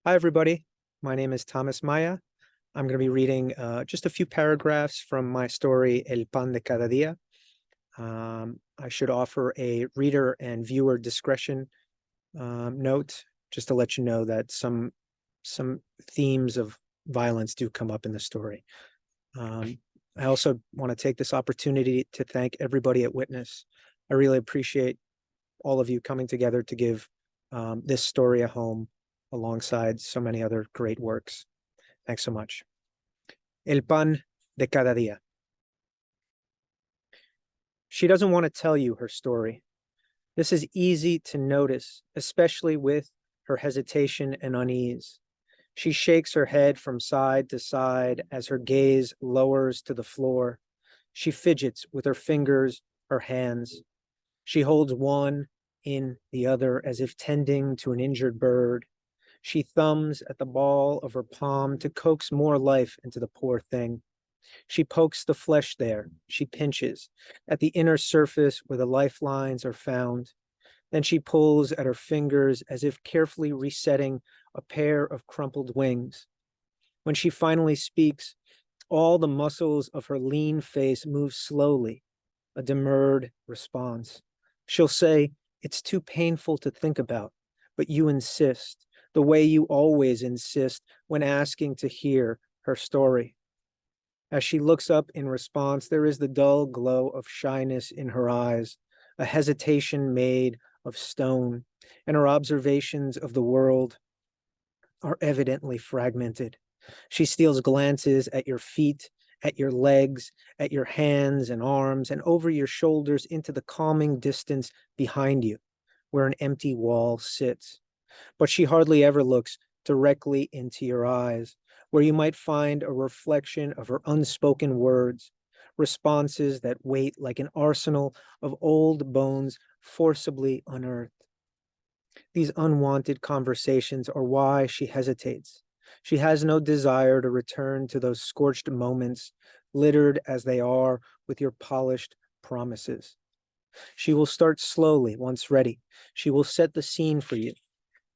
Hi, everybody. My name is Thomas Maya. I'm going to be reading just a few paragraphs from my story, El Pan de Cada Dia. I should offer a reader and viewer discretion note, just to let you know that some themes of violence do come up in the story. I also want to take this opportunity to thank everybody at Witness. I really appreciate all of you coming together to give this story a home alongside so many other great works. Thanks so much. El pan de cada día. She doesn't want to tell you her story. This is easy to notice, especially with her hesitation and unease. She shakes her head from side to side as her gaze lowers to the floor. She fidgets with her fingers, her hands. She holds one in the other as if tending to an injured bird. She thumbs at the ball of her palm to coax more life into the poor thing. She pokes the flesh there. She pinches at the inner surface where the lifelines are found. Then she pulls at her fingers as if carefully resetting a pair of crumpled wings. When she finally speaks, all the muscles of her lean face move slowly, a demurred response. She'll say, "It's too painful to think about," but you insist, the way you always insist when asking to hear her story. As she looks up in response, there is the dull glow of shyness in her eyes, a hesitation made of stone, and her observations of the world are evidently fragmented. She steals glances at your feet, at your legs, at your hands and arms, and over your shoulders into the calming distance behind you, where an empty wall sits. But she hardly ever looks directly into your eyes, where you might find a reflection of her unspoken words, responses that wait like an arsenal of old bones forcibly unearthed. These unwanted conversations are why she hesitates. She has no desire to return to those scorched moments, littered as they are with your polished promises. She will start slowly once ready. She will set the scene for you,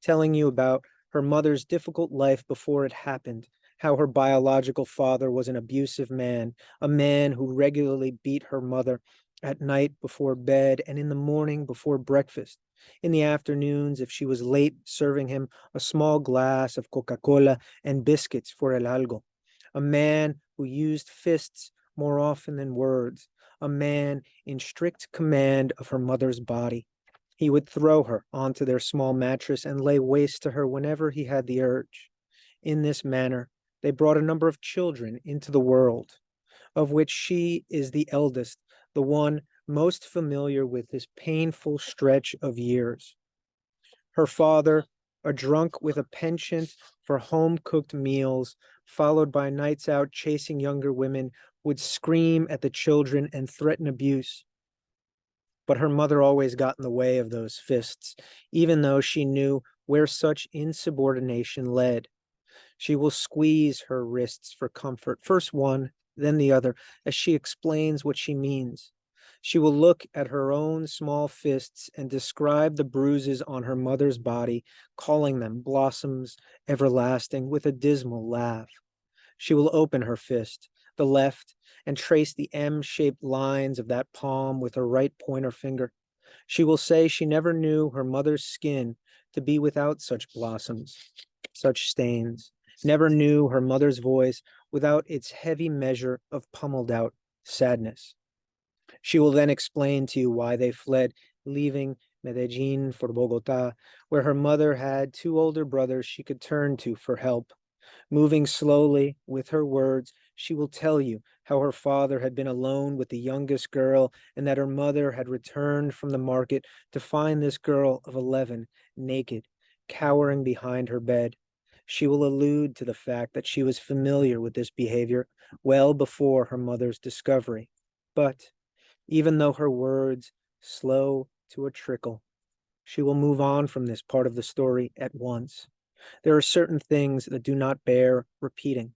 telling you about her mother's difficult life before it happened, how her biological father was an abusive man, a man who regularly beat her mother at night before bed and in the morning before breakfast. In the afternoons, if she was late, serving him a small glass of Coca-Cola and biscuits for el algo. A man who used fists more often than words, a man in strict command of her mother's body. He would throw her onto their small mattress and lay waste to her whenever he had the urge. In this manner, they brought a number of children into the world, of which she is the eldest, the one most familiar with this painful stretch of years. Her father, a drunk with a penchant for home-cooked meals, followed by nights out chasing younger women, would scream at the children and threaten abuse. But her mother always got in the way of those fists, even though she knew where such insubordination led. She will squeeze her wrists for comfort, first one, then the other, as she explains what she means. She will look at her own small fists and describe the bruises on her mother's body, calling them blossoms everlasting, with a dismal laugh. She will open her fist, the left, and trace the M-shaped lines of that palm with her right pointer finger. She will say she never knew her mother's skin to be without such blossoms, such stains, never knew her mother's voice without its heavy measure of pummeled out sadness. She will then explain to you why they fled, leaving Medellin for Bogota, where her mother had two older brothers she could turn to for help. Moving slowly with her words, she will tell you how her father had been alone with the youngest girl and that her mother had returned from the market to find this girl of 11 naked, cowering behind her bed. She will allude to the fact that she was familiar with this behavior well before her mother's discovery. But even though her words slow to a trickle, she will move on from this part of the story at once. There are certain things that do not bear repeating.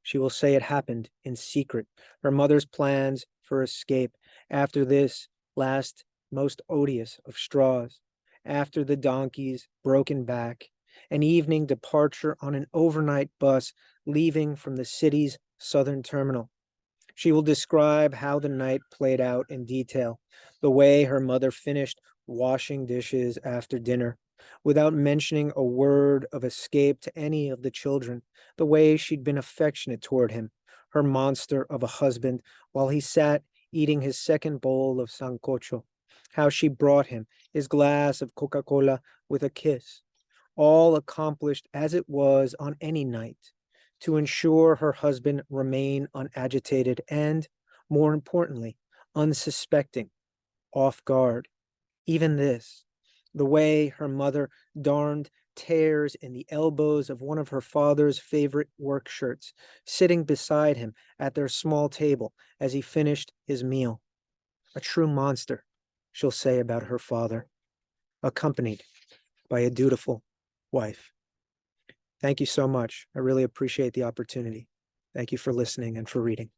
She will say it happened in secret. Her mother's plans for escape after this last most odious of straws, after the donkey's broken back, an evening departure on an overnight bus leaving from the city's southern terminal. She will describe how the night played out in detail, the way her mother finished washing dishes after dinner, without mentioning a word of escape to any of the children, the way she'd been affectionate toward him, her monster of a husband, while he sat eating his second bowl of sancocho, how she brought him his glass of Coca-Cola with a kiss, all accomplished as it was on any night, to ensure her husband remain unagitated and, more importantly, unsuspecting, off guard. Even this, the way her mother darned tears in the elbows of one of her father's favorite work shirts, sitting beside him at their small table as he finished his meal. A true monster, she'll say about her father, accompanied by a dutiful wife. Thank you so much. I really appreciate the opportunity. Thank you for listening and for reading.